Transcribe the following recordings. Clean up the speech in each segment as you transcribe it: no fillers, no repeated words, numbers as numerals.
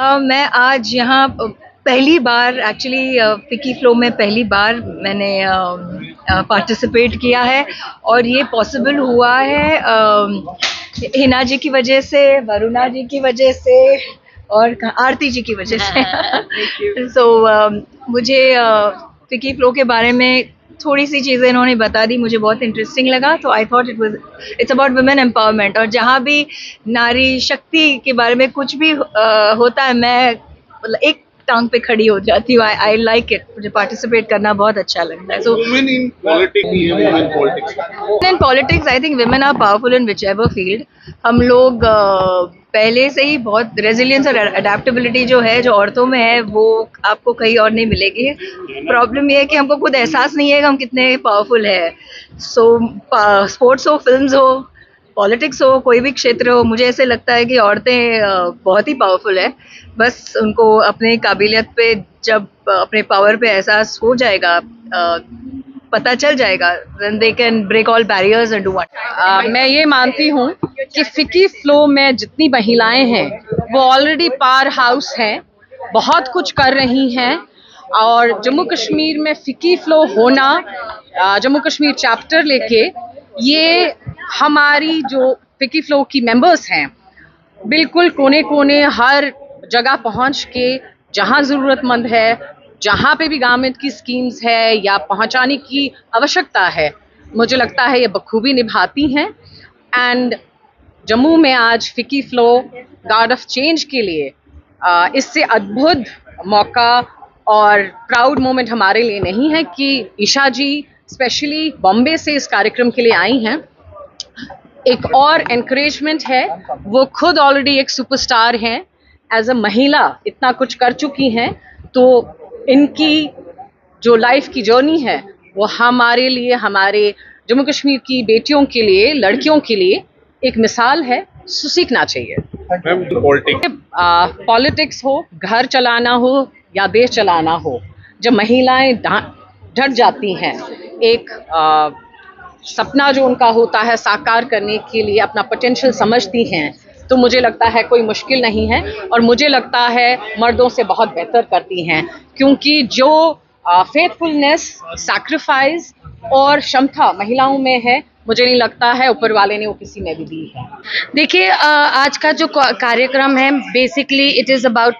मैं आज यहाँ पहली बार एक्चुअली फिकी फ्लो में पहली बार मैंने पार्टिसिपेट किया है और ये पॉसिबल हुआ है हिना जी की वजह से, वरुणा जी की वजह से और आरती जी की वजह से। सो मुझे फिकी फ्लो के बारे में थोड़ी सी चीज़ें इन्होंने बता दी, मुझे बहुत इंटरेस्टिंग लगा। तो I thought it's about women empowerment, और जहाँ भी नारी शक्ति के बारे में कुछ भी होता है, मैं मतलब एक टांग पे खड़ी हो जाती हूँ। आई लाइक इट, मुझे पार्टिसिपेट करना बहुत अच्छा लगता है। So women in politics in politics I think women are powerful in whichever field. हम लोग पहले से ही बहुत रेजिलियंस और अडेप्टेबिलिटी जो है, जो औरतों में है, वो आपको कहीं और नहीं मिलेगी। प्रॉब्लम ये है कि हमको खुद एहसास नहीं है कि हम कितने पावरफुल है। सो स्पोर्ट्स हो, फिल्म्स हो, पॉलिटिक्स हो, कोई भी क्षेत्र हो, मुझे ऐसे लगता है कि औरतें बहुत ही पावरफुल है। बस उनको अपने काबिलियत पे, जब अपने पावर पे एहसास हो जाएगा, पता चल जाएगा, then they can break all barriers and do what. मैं ये मानती हूँ कि फिकी फ्लो में जितनी महिलाएं हैं वो ऑलरेडी पावर हाउस हैं, बहुत कुछ कर रही हैं। और जम्मू कश्मीर में फिकी फ्लो होना, जम्मू कश्मीर चैप्टर लेके, ये हमारी जो फिकी फ्लो की मेंबर्स हैं बिल्कुल कोने कोने हर जगह पहुंच के, जहां ज़रूरतमंद है, जहां पे भी गवर्नमेंट की स्कीम्स है या पहुंचाने की आवश्यकता है, मुझे लगता है ये बखूबी निभाती हैं। एंड जम्मू में आज फिकी फ्लो गार्ड ऑफ चेंज के लिए इससे अद्भुत मौका और प्राउड मोमेंट हमारे लिए नहीं है कि ईशा जी स्पेशली बॉम्बे से इस कार्यक्रम के लिए आई हैं। एक और एनकरेजमेंट है, वो खुद ऑलरेडी एक सुपरस्टार हैं, एज अ महिला इतना कुछ कर चुकी हैं, तो इनकी जो लाइफ की जर्नी है वो हमारे लिए, हमारे जम्मू कश्मीर की बेटियों के लिए, लड़कियों के लिए एक मिसाल है, सीखना चाहिए। पॉलिटिक्स हो, घर चलाना हो या देश चलाना हो, जब महिलाएं डट जाती हैं, एक सपना जो उनका होता है साकार करने के लिए अपना पोटेंशियल समझती हैं, तो मुझे लगता है कोई मुश्किल नहीं है। और मुझे लगता है मर्दों से बहुत बेहतर करती हैं, क्योंकि जो फेथफुलनेस, सैक्रिफाइस और क्षमता महिलाओं में है, मुझे नहीं लगता है ऊपर वाले ने वो किसी में भी दी है। देखिए, आज का जो कार्यक्रम है, बेसिकली इट इज़ अबाउट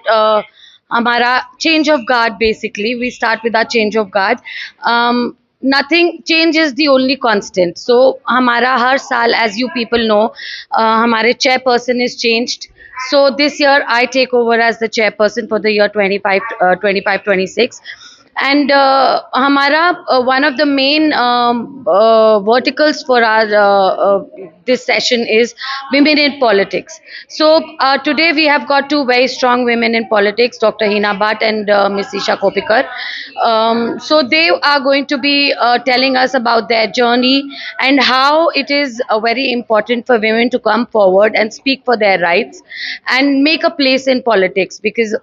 हमारा change of guard. Basically we start with our change of guard. Nothing change is the only constant. So हमारा हर साल, एज यू पीपल नो, हमारे chairperson is changed. So this year I take over as the chairperson for the year 25-26। And हमारा one of the main verticals for our this session is women in politics. So today we have got two very strong women in politics, Dr. Hina Bhatt and Ms. Isha Kopikar. So they are going to be telling us about their journey and how it is very important for women to come forward and speak for their rights and make a place in politics, because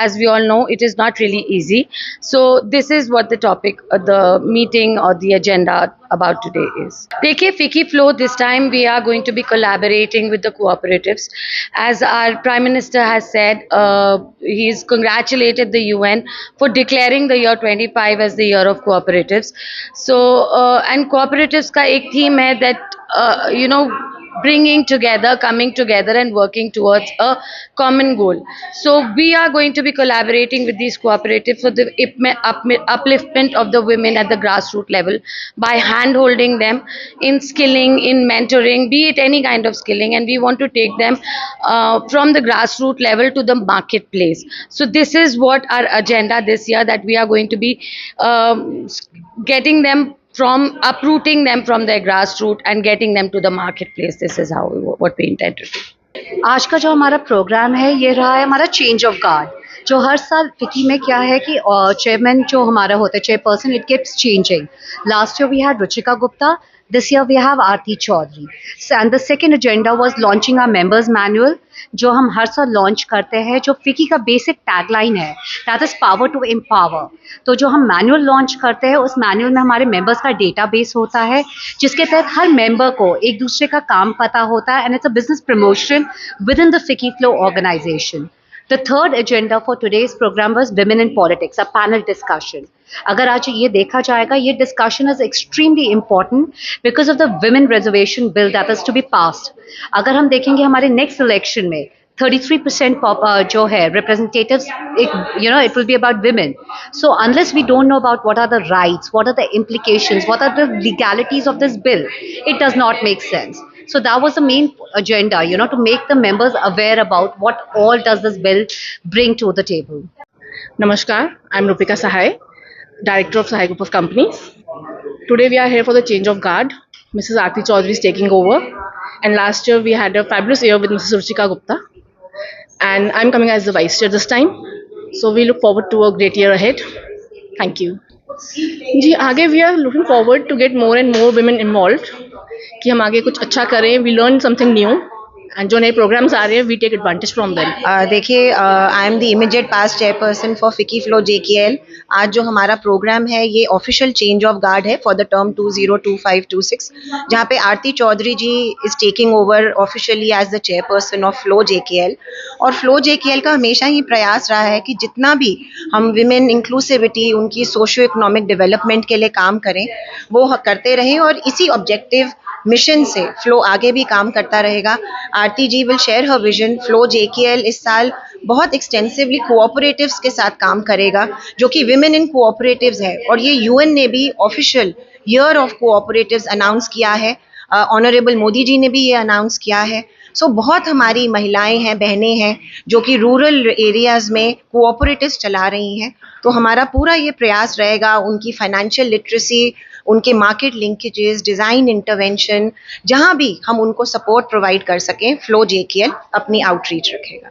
as we all know, it is not really easy. So this is what the topic, the meeting or the agenda about today is. देखिए, Fiki Flow, this time we are going to be collaborating with the cooperatives. As our Prime Minister has said, he's congratulated the UN for declaring the year 25 as the year of cooperatives. So and cooperatives का एक theme है that you know, bringing together, coming together and working towards a common goal. So we are going to be collaborating with these cooperatives for the upliftment of the women at the grassroots level by hand holding them in skilling, in mentoring, be it any kind of skilling, and we want to take them from the grassroots level to the marketplace. So this is what our agenda this year, that we are going to be getting them from uprooting them from their grassroots and getting them to the marketplace. This is how what we intend to do. आज का जो हमारा programme है, ये रहा है हमारा change of guard. जो हर साल फिकी में क्या है कि चेयरमैन जो हमारा होता है, chairperson, it keeps changing. Last year we had Ruchika Gupta, this year we have Aarti Chaudhary. So, and the second agenda was launching our members manual, जो हम हर साल लॉन्च करते हैं, जो फिकी का बेसिक टैगलाइन है, that is power to empower. तो जो हम मैनुअल लॉन्च करते हैं, उस मैनुअल में हमारे मेंबर्स का डेटाबेस होता है, जिसके तहत हर मेंबर को एक दूसरे का काम पता होता है, and it's a business promotion within the FICCI FLO organisation. The third agenda for today's program was Women in Politics, a panel discussion. अगर आज ये देखा जाएगा, ये discussion is extremely important because of the women reservation bill that is to be passed. अगर हम देखेंगे हमारे next election में 33% जो है representatives, it will be about women. So unless we don't know about what are the rights, what are the implications, what are the legalities of this bill, it does not make sense. So that was the main agenda, to make the members aware about what all does this bill bring to the table. Namaskar, I'm Rupika Sahai, Director of Sahai Group of Companies. Today we are here for the change of guard. Mrs. Aarti Chaudhary is taking over. And last year we had a fabulous year with Mrs. Ruchika Gupta. And I'm coming as the Vice Chair this time. So we look forward to a great year ahead. Thank you. जी आगे we are looking forward to get more and more women involved. कि हम आगे कुछ अच्छा करें. We learn something new. And जो नए programmes आ रहे हैं we take advantage from them. देखिए I am the immediate past chairperson for FICCI FLO JKL. आज जो हमारा प्रोग्राम है ये ऑफिशियल चेंज ऑफ गार्ड है फॉर द टर्म 2025-26, जहाँ पे Aarti Chaudhary ji is taking over officially as the chairperson of FLO JKL. और फ्लो JKL का हमेशा ही प्रयास रहा है कि जितना भी हम विमेन इंक्लूसिविटी, उनकी सोशियो इकोनॉमिक डेवलपमेंट के लिए काम करें वो करते रहें, और इसी ऑब्जेक्टिव मिशन से फ्लो आगे भी काम करता रहेगा. Aarti ji will share her vision. FLO JKL इस साल बहुत एक्सटेंसिवली कोऑपरेटिव्स के साथ काम करेगा जो कि विमेन इन कोऑपरेटिव्स है, और ये UN ने भी official year of cooperatives announce किया है. ऑनरेबल मोदी जी ने भी ये अनाउंस किया है. सो बहुत हमारी महिलाएं हैं, बहनें हैं जो कि रूरल एरियाज़ में कोऑपरेटिव्स चला रही हैं. तो हमारा पूरा ये प्रयास रहेगा उनकी फाइनेंशियल लिटरेसी, उनके मार्केट लिंकेजेस, डिज़ाइन इंटरवेंशन, जहाँ भी हम उनको सपोर्ट प्रोवाइड कर सकें फ्लो JKL अपनी आउटरीच रखेगा.